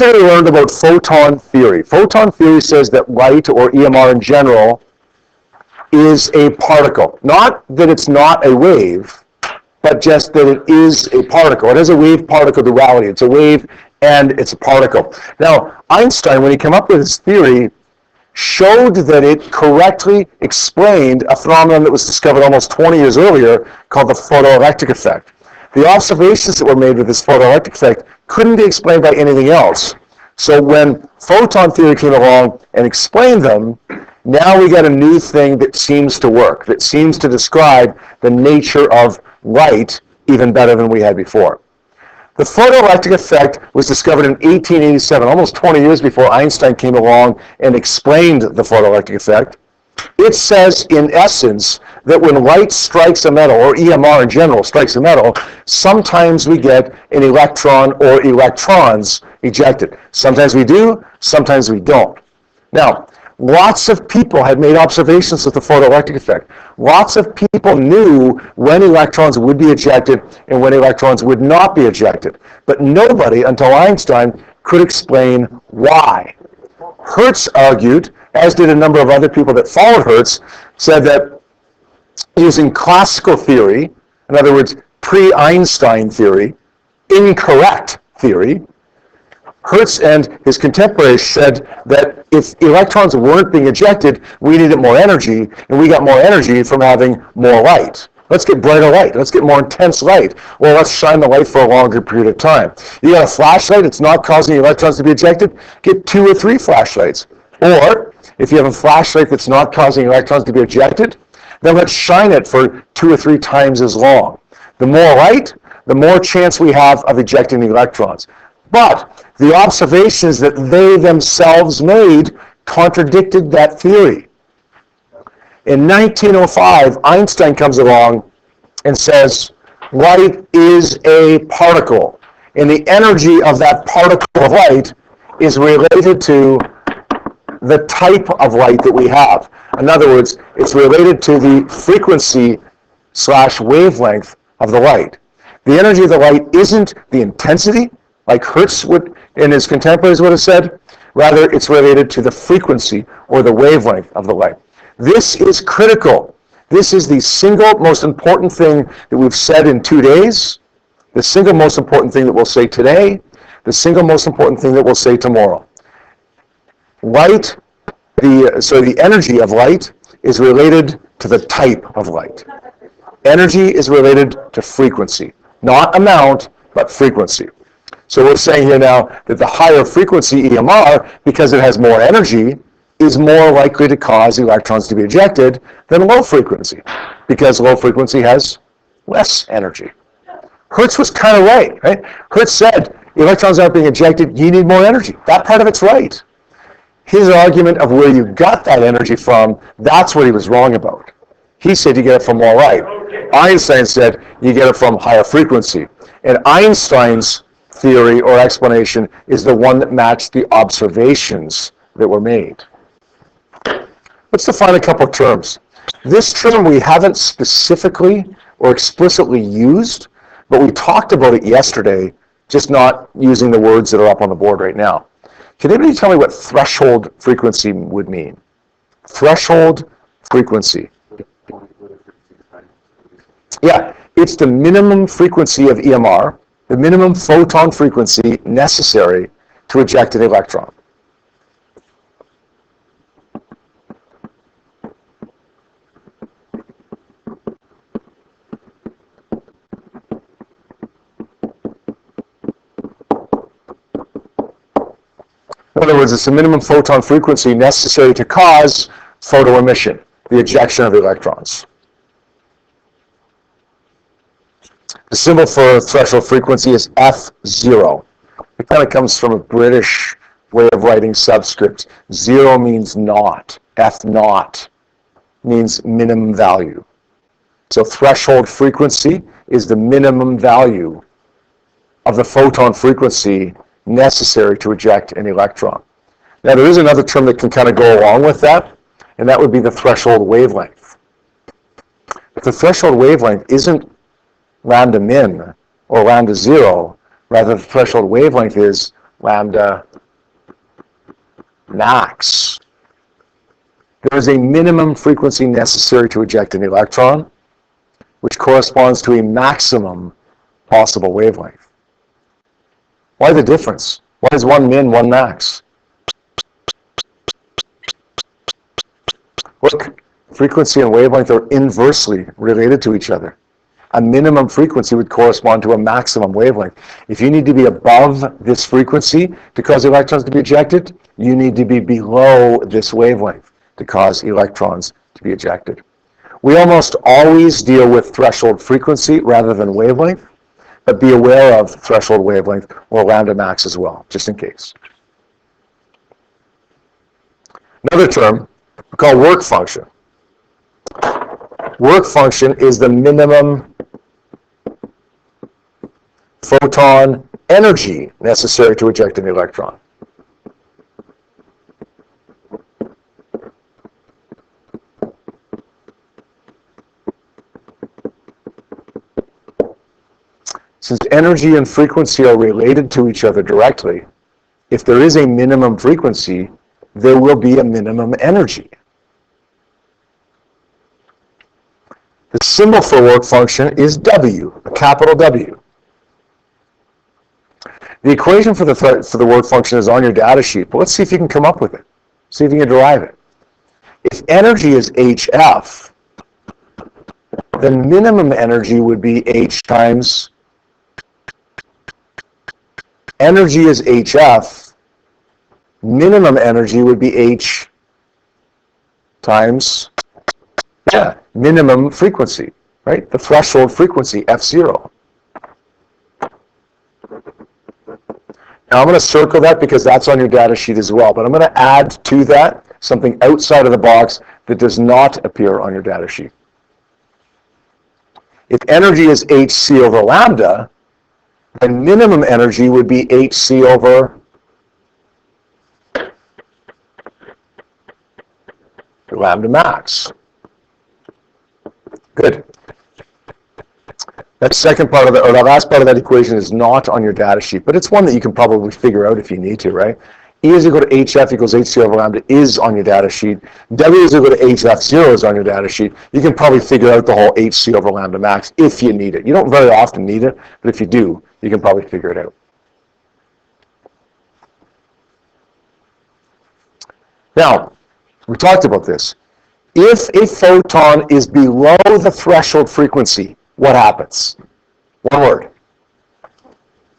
Yesterday we learned about photon theory. Photon theory says that light, or EMR in general, is a particle. Not that it's not a wave, but just that it is a particle. It has a wave-particle duality. It's a wave and it's a particle. Now, Einstein, when he came up with his theory, showed that it correctly explained a phenomenon that was discovered almost 20 years earlier called the photoelectric effect. The observations that were made with this photoelectric effect couldn't be explained by anything else. So when photon theory came along and explained them, now we got a new thing that seems to work, that seems to describe the nature of light even better than we had before. The photoelectric effect was discovered in 1887, almost 20 years before Einstein came along and explained the photoelectric effect. It says, in essence, that when light strikes a metal, or EMR in general strikes a metal, sometimes we get an electron or electrons ejected. Sometimes we do, sometimes we don't. Now, lots of people had made observations with the photoelectric effect. Lots of people knew when electrons would be ejected and when electrons would not be ejected. But nobody, until Einstein, could explain why. Hertz argued, as did a number of other people that followed Hertz, said that using classical theory, in other words, pre-Einstein theory, incorrect theory, Hertz and his contemporaries said that if electrons weren't being ejected, we needed more energy, and we got more energy from having more light. Let's get brighter light. Let's get more intense light. Well, let's shine the light for a longer period of time. You got a flashlight, it's not causing electrons to be ejected, get 2 or 3 flashlights. Or, if you have a flashlight that's not causing electrons to be ejected, then let's shine it for 2 or 3 times as long. The more light, the more chance we have of ejecting the electrons. But the observations that they themselves made contradicted that theory. In 1905, Einstein comes along and says, light is a particle, and the energy of that particle of light is related to the type of light that we have. In other words, it's related to the frequency/wavelength of the light. The energy of the light isn't the intensity, like Hertz would and his contemporaries would have said. Rather, it's related to the frequency or the wavelength of the light. This is critical. This is the single most important thing that we've said in 2 days, the single most important thing that we'll say today, the single most important thing that we'll say tomorrow. Light, the energy of light is related to the type of light. Energy is related to frequency, not amount, but frequency. So we're saying here now that the higher frequency EMR, because it has more energy, is more likely to cause electrons to be ejected than low frequency, because low frequency has less energy. Hertz was kind of right? Hertz said, electrons aren't being ejected, you need more energy. That part of it's right. His argument of where you got that energy from, that's what he was wrong about. He said you get it from more light. Einstein said you get it from higher frequency. And Einstein's theory or explanation is the one that matched the observations that were made. Let's define a couple of terms. This term we haven't specifically or explicitly used, but we talked about it yesterday, just not using the words that are up on the board right now. Can anybody tell me what threshold frequency would mean? Threshold frequency. Yeah, it's the minimum frequency of EMR, the minimum photon frequency necessary to eject an electron. In other words, it's the minimum photon frequency necessary to cause photoemission, the ejection of electrons. The symbol for threshold frequency is F0. It kind of comes from a British way of writing subscript. 0 means not. F naught means minimum value. So threshold frequency is the minimum value of the photon frequency necessary to eject an electron. Now there is another term that can kind of go along with that, and that would be the threshold wavelength. But the threshold wavelength isn't lambda min or lambda 0, rather the threshold wavelength is lambda max. There is a minimum frequency necessary to eject an electron, which corresponds to a maximum possible wavelength. Why the difference? Why is one min, one max? Look, frequency and wavelength are inversely related to each other. A minimum frequency would correspond to a maximum wavelength. If you need to be above this frequency to cause electrons to be ejected, you need to be below this wavelength to cause electrons to be ejected. We almost always deal with threshold frequency rather than wavelength, but be aware of threshold wavelength or lambda max as well, just in case. Another term we call work function. Work function is the minimum photon energy necessary to eject an electron. Since energy and frequency are related to each other directly, if there is a minimum frequency, there will be a minimum energy. The symbol for work function is W, a capital W. The equation for the work function is on your data sheet, but let's see if you can come up with it. See if you can derive it. If energy is HF, then minimum energy would be H times energy is HF, minimum energy would be H times minimum frequency, right? The threshold frequency, F0. Now I'm going to circle that because that's on your data sheet as well, but I'm going to add to that something outside of the box that does not appear on your data sheet. If energy is hc over lambda, then minimum energy would be hc over lambda max. Good. That second part of the last part of that equation is not on your data sheet, but it's one that you can probably figure out if you need to, right? E is equal to HF equals hc over lambda is on your data sheet. W is equal to HF0 is on your data sheet. You can probably figure out the whole hc over lambda max if you need it. You don't very often need it, but if you do, you can probably figure it out. Now, we talked about this. If a photon is below the threshold frequency, what happens? One word.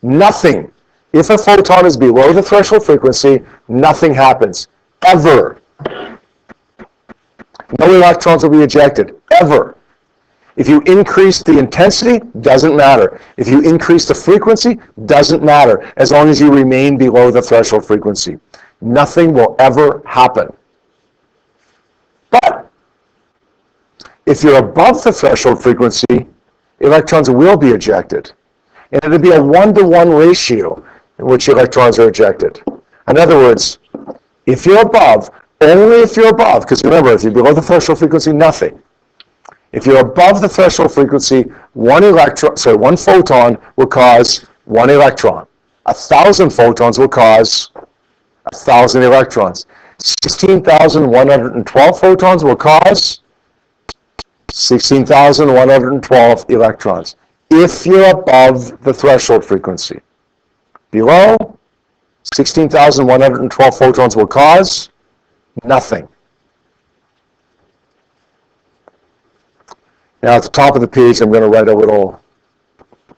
Nothing. If a photon is below the threshold frequency, nothing happens. Ever. No electrons will be ejected. Ever. If you increase the intensity, doesn't matter. If you increase the frequency, doesn't matter, as long as you remain below the threshold frequency. Nothing will ever happen. But if you're above the threshold frequency, electrons will be ejected. And it'll be a 1-to-1 ratio in which electrons are ejected. In other words, if you're above, only if you're above, because remember, if you're below the threshold frequency, nothing. If you're above the threshold frequency, one photon will cause one electron. 1,000 photons will cause 1,000 electrons. 16,112 photons will cause 16,112 electrons. If you're above the threshold frequency. Below, 16,112 photons will cause nothing. Now at the top of the page, I'm going to write a little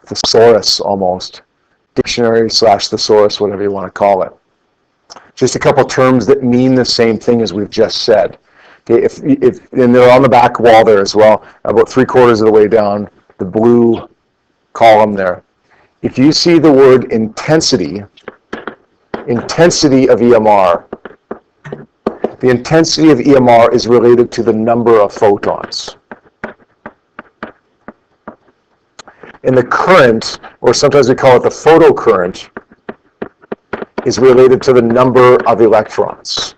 thesaurus almost. Dictionary / thesaurus, whatever you want to call it. Just a couple terms that mean the same thing as we've just said. Okay, and they're on the back wall there as well, about 3/4 of the way down, the blue column there. If you see the word intensity of EMR, the intensity of EMR is related to the number of photons. And the current, or sometimes we call it the photocurrent, is related to the number of electrons.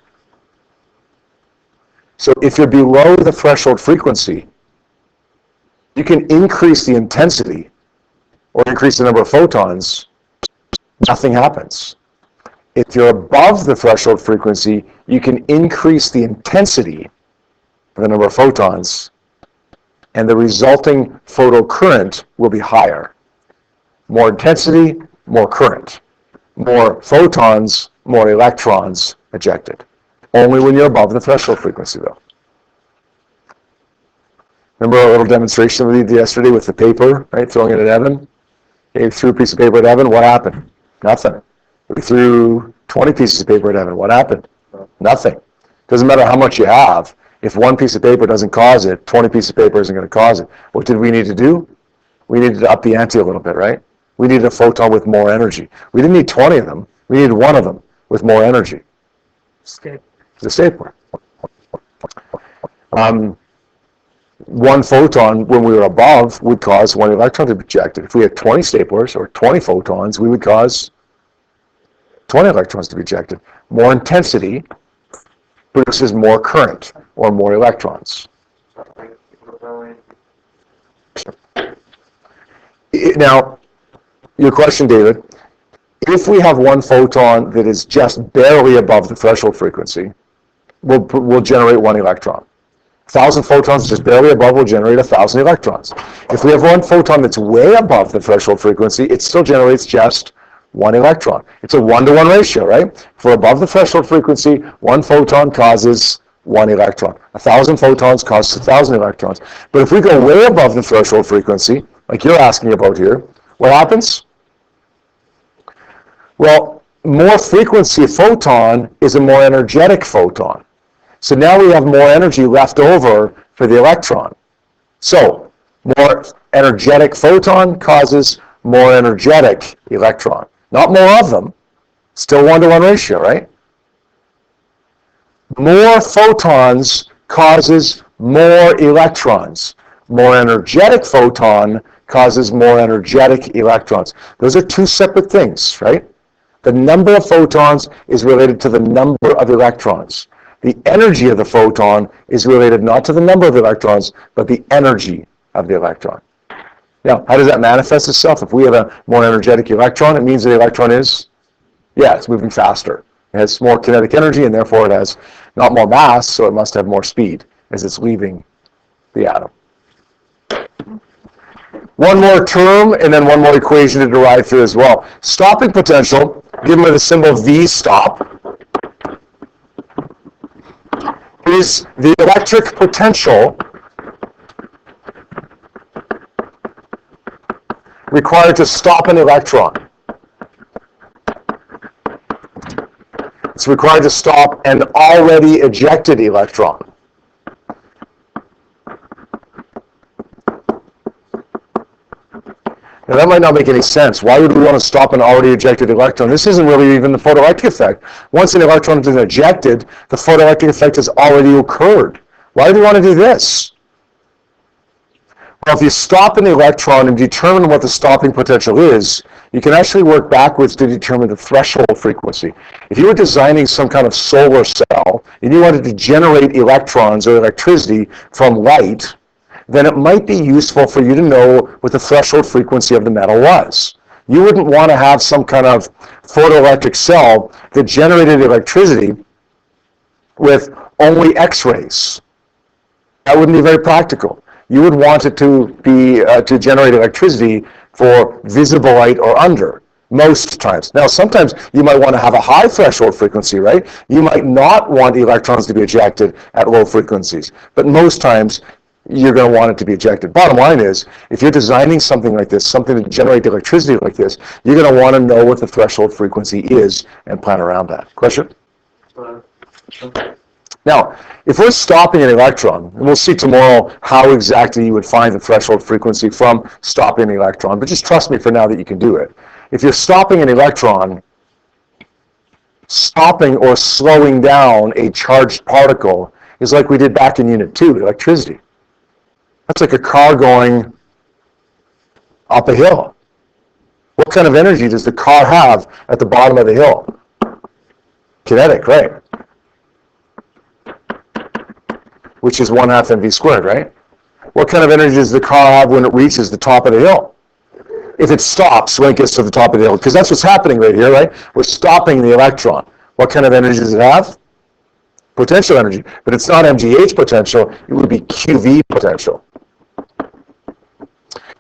So if you're below the threshold frequency, you can increase the intensity or increase the number of photons, nothing happens. If you're above the threshold frequency, you can increase the intensity of the number of photons, and the resulting photocurrent will be higher. More intensity, more current. More photons, more electrons ejected. Only when you're above the threshold frequency, though. Remember our little demonstration we did yesterday with the paper, right? Throwing it at Evan? Okay, threw a piece of paper at Evan, what happened? Nothing. We threw 20 pieces of paper at Evan, what happened? Nothing. Doesn't matter how much you have. If one piece of paper doesn't cause it, 20 pieces of paper isn't going to cause it. What did we need to do? We needed to up the ante a little bit, right? We needed a photon with more energy. We didn't need 20 of them. We needed one of them with more energy. The stapler. One photon, when we were above, would cause one electron to be ejected. If we had 20 staplers or 20 photons, we would cause 20 electrons to be ejected. More intensity produces more current or more electrons. Now, your question, David, if we have one photon that is just barely above the threshold frequency, we'll generate one electron. 1,000 photons just barely above will generate 1,000 electrons. If we have one photon that's way above the threshold frequency, it still generates just one electron. It's a 1-to-1 ratio, right? If we're above the threshold frequency, one photon causes one electron. 1,000 photons causes 1,000 electrons. But if we go way above the threshold frequency, like you're asking about here, what happens? Well, more frequency photon is a more energetic photon. So now we have more energy left over for the electron. So, more energetic photon causes more energetic electron. Not more of them, still 1-to-1 ratio, right? More photons causes more electrons. More energetic photon causes more energetic electrons. Those are two separate things, right? The number of photons is related to the number of electrons. The energy of the photon is related not to the number of electrons, but the energy of the electron. Now, how does that manifest itself? If we have a more energetic electron, it means the electron is, it's moving faster. It has more kinetic energy, and therefore it has not more mass, so it must have more speed as it's leaving the atom. One more term, and then one more equation to derive through as well. Stopping potential, given by the symbol V stop, is the electric potential required to stop an electron. It's required to stop an already ejected electron. Now that might not make any sense. Why would we want to stop an already ejected electron? This isn't really even the photoelectric effect. Once an electron has been ejected, the photoelectric effect has already occurred. Why do we want to do this? Well, if you stop an electron and determine what the stopping potential is, you can actually work backwards to determine the threshold frequency. If you were designing some kind of solar cell and you wanted to generate electrons or electricity from light, then it might be useful for you to know what the threshold frequency of the metal was. You wouldn't want to have some kind of photoelectric cell that generated electricity with only X-rays. That wouldn't be very practical. You would want it to be to generate electricity for visible light or under, most times. Now, sometimes you might want to have a high threshold frequency, right? You might not want electrons to be ejected at low frequencies, but most times you're going to want it to be ejected. Bottom line is, if you're designing something like this, something to generate electricity like this, you're going to want to know what the threshold frequency is and plan around that. Question? Now, if we're stopping an electron, and we'll see tomorrow how exactly you would find the threshold frequency from stopping an electron, but just trust me for now that you can do it. If you're stopping an electron, stopping or slowing down a charged particle is like we did back in Unit 2, electricity. That's like a car going up a hill. What kind of energy does the car have at the bottom of the hill? Kinetic, right? Which is 1/2 mv squared, right? What kind of energy does the car have when it reaches the top of the hill? if it stops when it gets to the top of the hill, because that's what's happening right here, right? We're stopping the electron. What kind of energy does it have? Potential energy, but it's not MGH potential, it would be QV potential.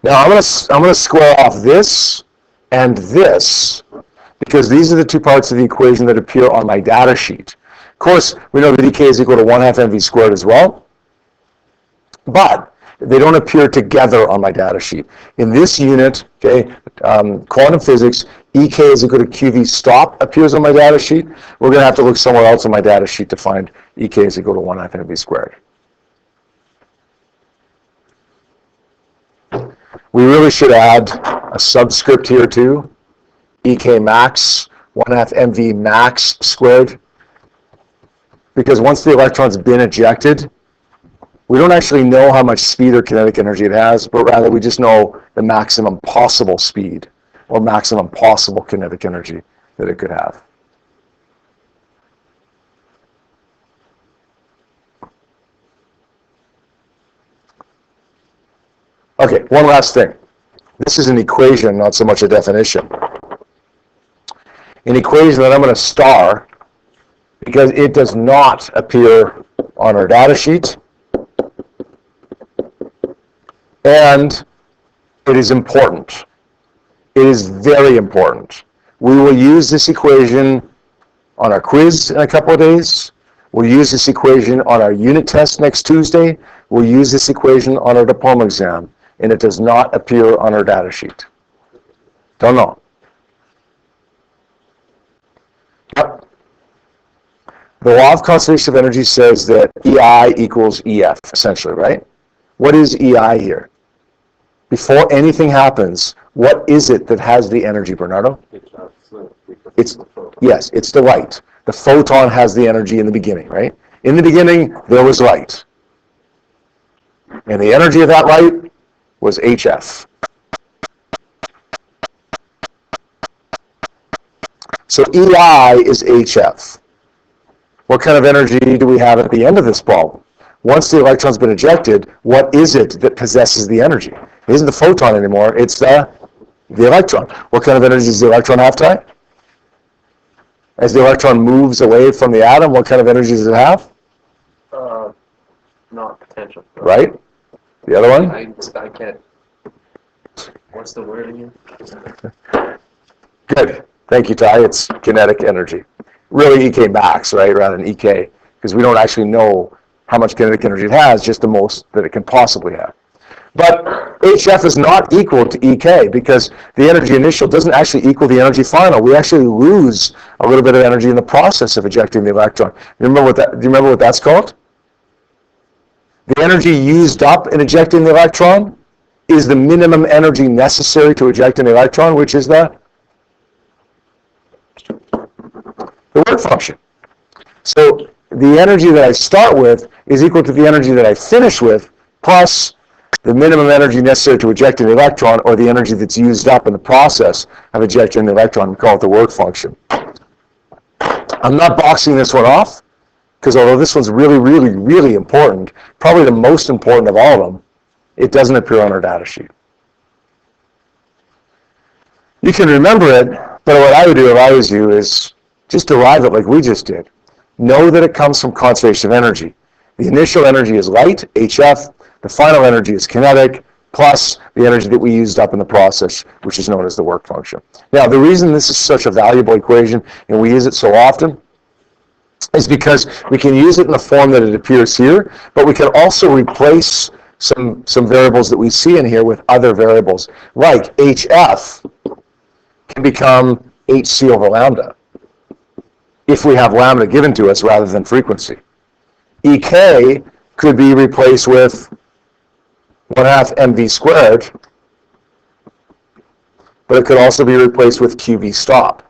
Now I'm going to square off this and this, because these are the two parts of the equation that appear on my data sheet. Of course, we know that EK is equal to 1/2 mv squared as well, but they don't appear together on my data sheet. In this unit, okay, quantum physics, EK is equal to QV stop appears on my data sheet. We're going to have to look somewhere else on my data sheet to find EK is equal to 1/2 mv squared. We really should add a subscript here too. EK max, 1/2 mv max squared. Because once the electron's been ejected, we don't actually know how much speed or kinetic energy it has, but rather we just know the maximum possible speed or maximum possible kinetic energy that it could have. Okay, one last thing. This is an equation, not so much a definition. An equation that I'm going to star because it does not appear on our data sheet. And it is important. It is very important. We will use this equation on our quiz in a couple of days. We'll use this equation on our unit test next Tuesday. We'll use this equation on our diploma exam. And it does not appear on our data sheet. Don't know. Yep. The law of conservation of energy says that EI equals EF, essentially, right? What is EI here? Before anything happens, what is it that has the energy, Bernardo? Yes, it's the light. The photon has the energy in the beginning, right? In the beginning, there was light. And the energy of that light was HF. So EI is HF. What kind of energy do we have at the end of this problem? Once the electron's been ejected, what is it that possesses the energy? It isn't the photon anymore, it's the electron. What kind of energy does the electron have, Ty? As the electron moves away from the atom, what kind of energy does it have? Not potential. Right? The other one? I can't. What's the word again? Good. Thank you, Ty. It's kinetic energy. Really EK max, right, rather than EK, because we don't actually know how much kinetic energy it has, just the most that it can possibly have. But HF is not equal to EK because the energy initial doesn't actually equal the energy final. We actually lose a little bit of energy in the process of ejecting the electron. Do you remember what that's called? The energy used up in ejecting the electron is the minimum energy necessary to eject an electron, which is the work function. So the energy that I start with is equal to the energy that I finish with, plus the minimum energy necessary to eject an electron, or the energy that's used up in the process of ejecting the electron. We call it the work function. I'm not boxing this one off, because although this one's really, really, really important, probably the most important of all of them, it doesn't appear on our data sheet. You can remember it, but what I would do if I was you is just derive it like we just did. Know that it comes from conservation of energy. The initial energy is light, HF. The final energy is kinetic, plus the energy that we used up in the process, which is known as the work function. Now, the reason this is such a valuable equation, and we use it so often, is because we can use it in the form that it appears here, but we can also replace some variables that we see in here with other variables, like HF can become HC over lambda, if we have lambda given to us rather than frequency. EK could be replaced with 1/2 mv squared, but it could also be replaced with QV stop.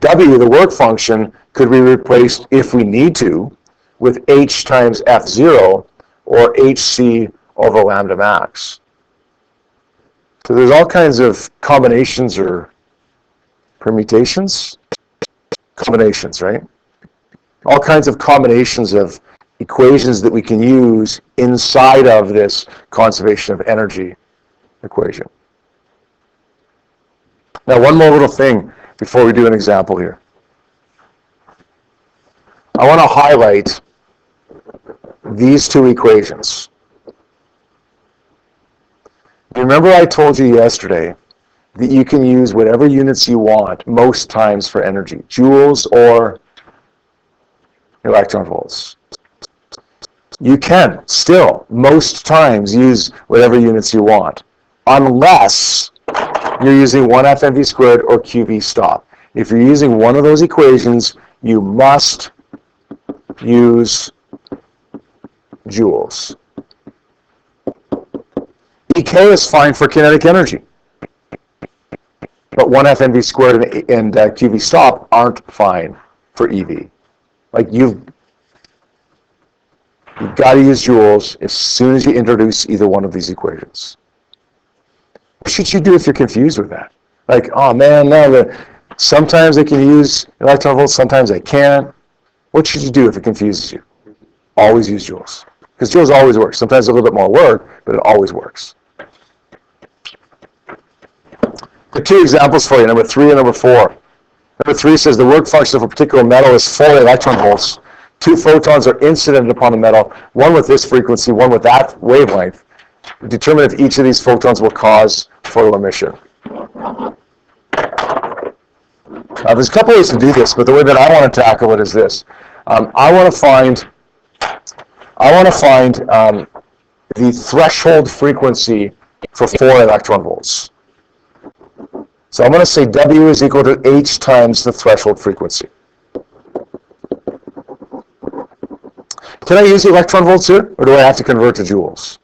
W, the work function, could be replaced, if we need to, with H times F0 or HC over lambda max. So there's all kinds of combinations or permutations? Combinations, right? All kinds of combinations of equations that we can use inside of this conservation of energy equation. Now, one more little thing before we do an example here. I want to highlight these two equations. Remember I told you yesterday that you can use whatever units you want most times for energy, joules or electron volts. You can still most times use whatever units you want, unless you're using 1/2 mv squared or QV stop. If you're using one of those equations, you must use joules. EK is fine for kinetic energy, but 1/2 mv squared and QV stop aren't fine for EV. Like you've got to use joules as soon as you introduce either one of these equations. What should you do if you're confused with that? Like, oh man, no, sometimes they can use electron volts, sometimes they can't. What should you do if it confuses you? Always use joules. Because joules always works. Sometimes a little bit more work, but it always works. The two examples for you, number 3 and number 4. Number 3 says the work function of a particular metal is 4 electron volts. 2 photons are incident upon the metal, one with this frequency, one with that wavelength. Determine if each of these photons will cause photoemission. There's a couple ways to do this, but the way that I want to tackle it is this. I want to find the threshold frequency for 4 electron volts. So I'm going to say W is equal to H times the threshold frequency. Can I use electron volts here, or do I have to convert to joules?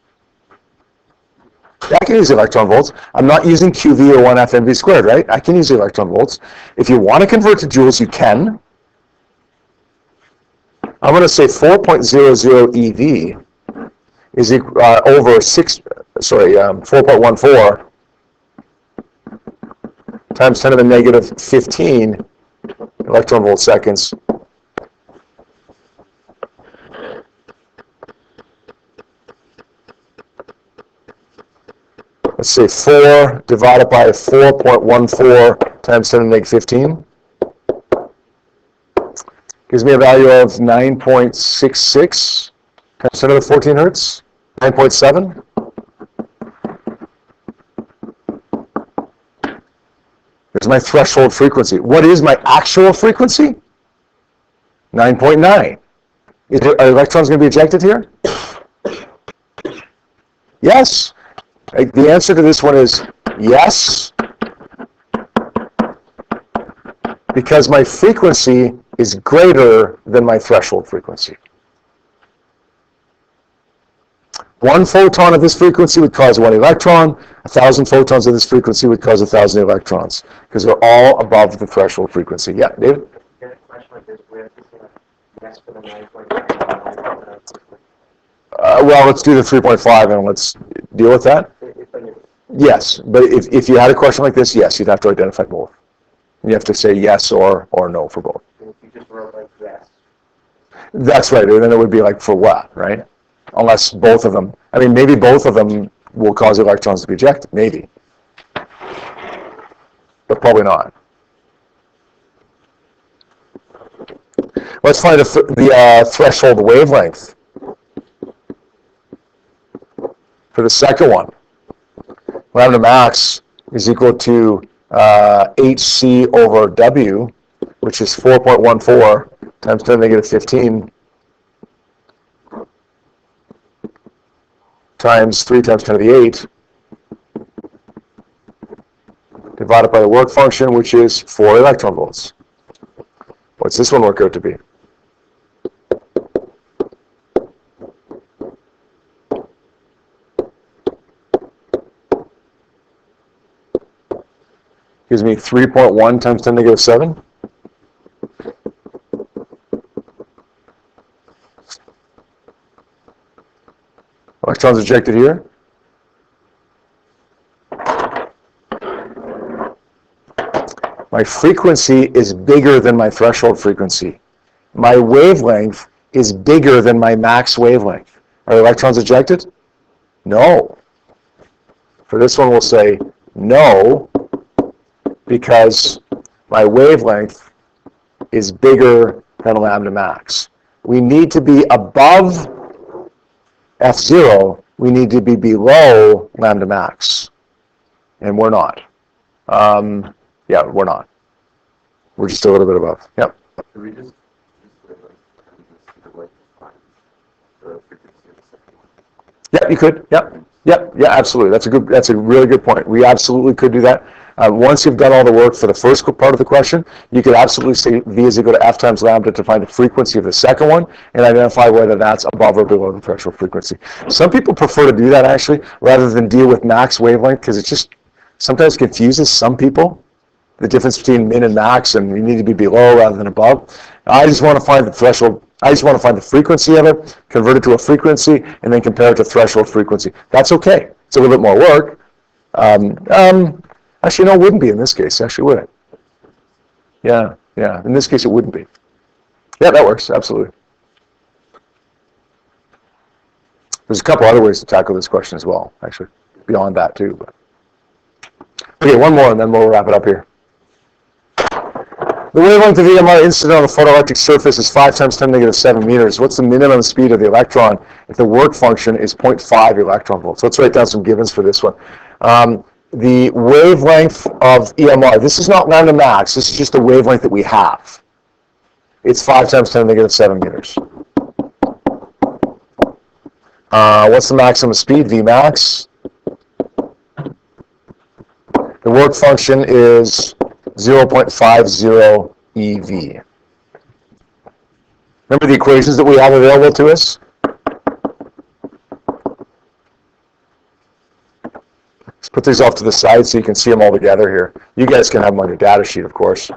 Yeah, I can use electron volts. I'm not using QV or 1/2 mv squared, right? I can use electron volts. If you want to convert to joules, you can. I'm going to say 4.00 EV is over 4.14 times 10 to the negative 15 electron volt seconds. Let's say 4 divided by 4.14 times 10 to the negative 15. Gives me a value of 9.66 times 10 to the 14 hertz. 9.7. There's my threshold frequency. What is my actual frequency? 9.9. Are electrons going to be ejected here? Yes. The answer to this one is yes, because my frequency is greater than my threshold frequency. 1 photon of this frequency would cause 1 electron. 1,000 photons of this frequency would cause 1,000 electrons, because they're all above the threshold frequency. Yeah, David? Well, let's do the 3.5 and let's deal with that. Yes, but if you had a question like this, yes, you'd have to identify both. You have to say yes or no for both. If you just wrote like yes. That's right, and then it would be like for what, right? Unless both of them, I mean, maybe both of them will cause electrons to be ejected, maybe. But probably not. Let's find the threshold wavelength for the second one. Lambda max is equal to HC over W, which is 4.14 times 10 to the negative 15 times 3 times 10 to the 8 divided by the work function, which is 4 electron volts. What's this one work out to be? Gives me 3.1 times 10 to the negative 7. Electrons ejected here. My frequency is bigger than my threshold frequency. My wavelength is bigger than my max wavelength. Are electrons ejected? No. For this one, we'll say no, because my wavelength is bigger than lambda max. We need to be above F0. We need to be below lambda max. And we're not. Yeah, we're not. We're just a little bit above. Yep. Yeah, you could. Yep. Yep. Yeah, absolutely. That's a really good point. We absolutely could do that. Once you've done all the work for the first part of the question, you could absolutely say V is equal to F times lambda to find the frequency of the second one and identify whether that's above or below the threshold frequency. Some people prefer to do that actually, rather than deal with max wavelength, because it just sometimes confuses some people, the difference between min and max, and you need to be below rather than above. I just want to find the threshold. I just want to find the frequency of it, convert it to a frequency, and then compare it to threshold frequency. That's okay. It's a little bit more work. Actually, no, it wouldn't be in this case. Actually, would it? Yeah. In this case, it wouldn't be. Yeah, that works. Absolutely. There's a couple other ways to tackle this question as well, actually, beyond that too. But. Okay, one more, and then we'll wrap it up here. The wavelength of EMR incident on the photoelectric surface is 5 times 10 negative 7 meters. What's the minimum speed of the electron if the work function is 0.5 electron volts? Let's write down some givens for this one. The wavelength of EMR, this is not lambda max, this is just the wavelength that we have. It's 5 times 10 negative 7 meters. What's the maximum speed, V max? The work function is 0.50 eV. Remember the equations that we have available to us? Let's put these off to the side so you can see them all together here. You guys can have them on your data sheet, of course.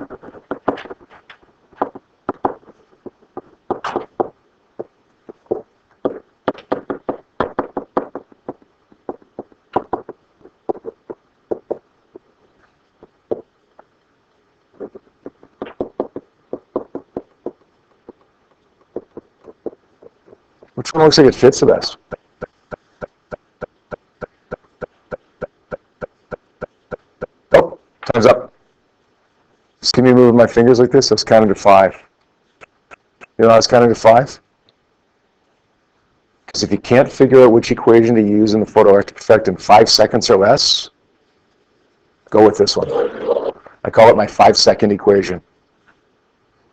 Which one looks like it fits the best? Oh, time's up. Just give me a move with my fingers like this. I was counting to 5. You know I was counting to 5? Because if you can't figure out which equation to use in the photoelectric effect in 5 seconds or less, go with this one. I call it my 5-second equation.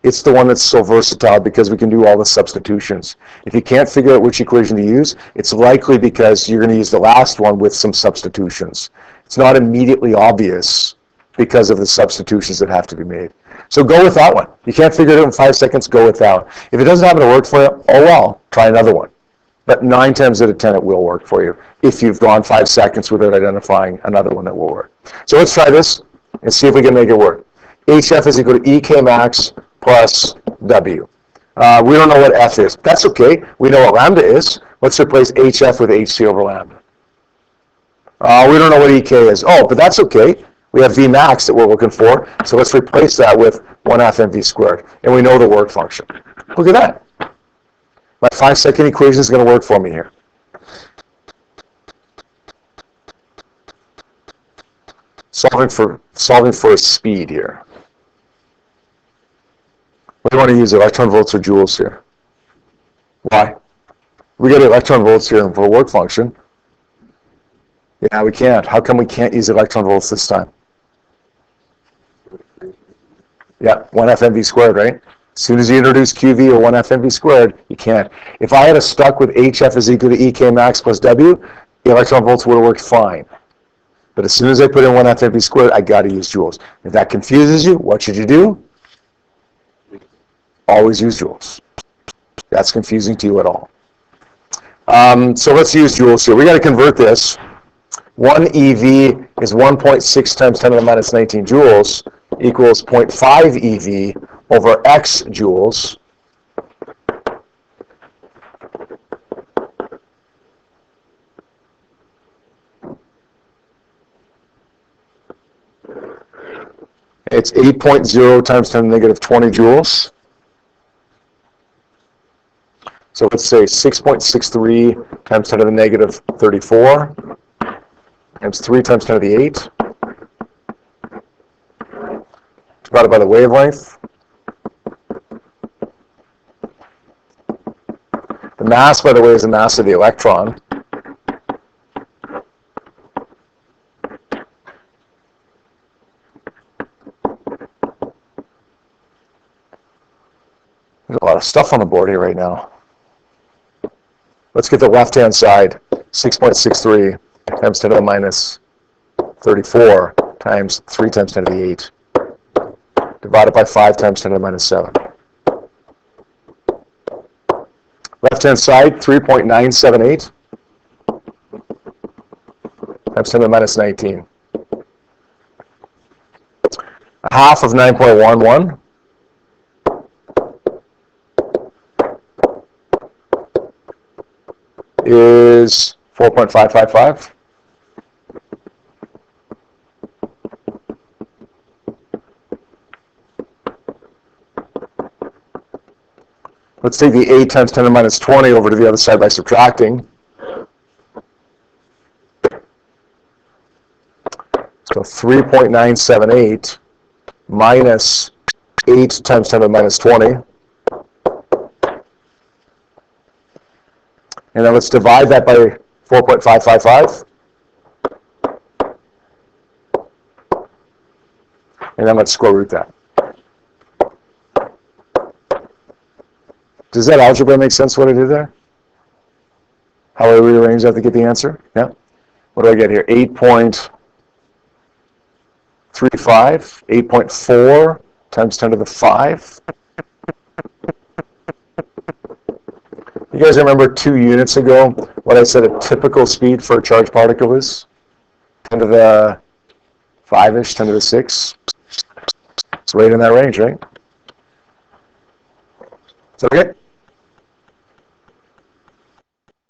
It's the one that's so versatile because we can do all the substitutions. If you can't figure out which equation to use, it's likely because you're going to use the last one with some substitutions. It's not immediately obvious because of the substitutions that have to be made. So go with that one. You can't figure it out in 5 seconds, go with that one. If it doesn't happen to work for you, oh well, try another one. But 9 times out of 10 it will work for you if you've gone 5 seconds without identifying another one that will work. So let's try this and see if we can make it work. HF is equal to EK max plus W. We don't know what F is. That's okay. We know what lambda is. Let's replace HF with HC over lambda. We don't know what EK is. Oh, but that's okay. We have V max that we're looking for, so let's replace that with 1/2 mv squared. And we know the work function. Look at that. My 5-second equation is going to work for me here. Solving for a speed here. What do you want to use, electron volts or joules here? Why? We get electron volts here for a work function. Yeah, we can't. How come we can't use electron volts this time? Yeah, 1/2 mv squared, right? As soon as you introduce QV or 1/2 mv squared, you can't. If I had stuck with HF is equal to EK max plus W, the electron volts would have worked fine. But as soon as I put in 1/2 mv squared, I got to use joules. If that confuses you, what should you do? Always use joules. That's confusing to you at all. So let's use joules here. We got to convert this. 1 EV is 1.6 times 10 to the minus 19 joules equals 0.5 EV over X joules. It's 8.0 times 10 to the negative 20 joules. So let's say 6.63 times 10 to the negative 34. times 3 times 10 to the 8 divided by the wavelength. The mass, by the way, is the mass of the electron. There's a lot of stuff on the board here right now. Let's get the left-hand side. 6.63 times 10 to the minus 34 times 3 times 10 to the 8 divided by 5 times 10 to the minus 7. Left-hand side, 3.978 times 10 to the minus 19. A half of 9.11 is 4.555. Let's take the 8 times 10 to the minus 20 over to the other side by subtracting. So 3.978 minus 8 times 10 to the minus 20. And then let's divide that by 4.555. And then let's square root that. Does that algebra make sense, what I did there? How I rearrange that to get the answer? Yeah? What do I get here? 8.35, 8.4 times 10 to the 5. You guys remember 2 units ago what I said a typical speed for a charged particle is? 10 to the 5-ish, 10 to the 6. It's right in that range, right? Is that okay?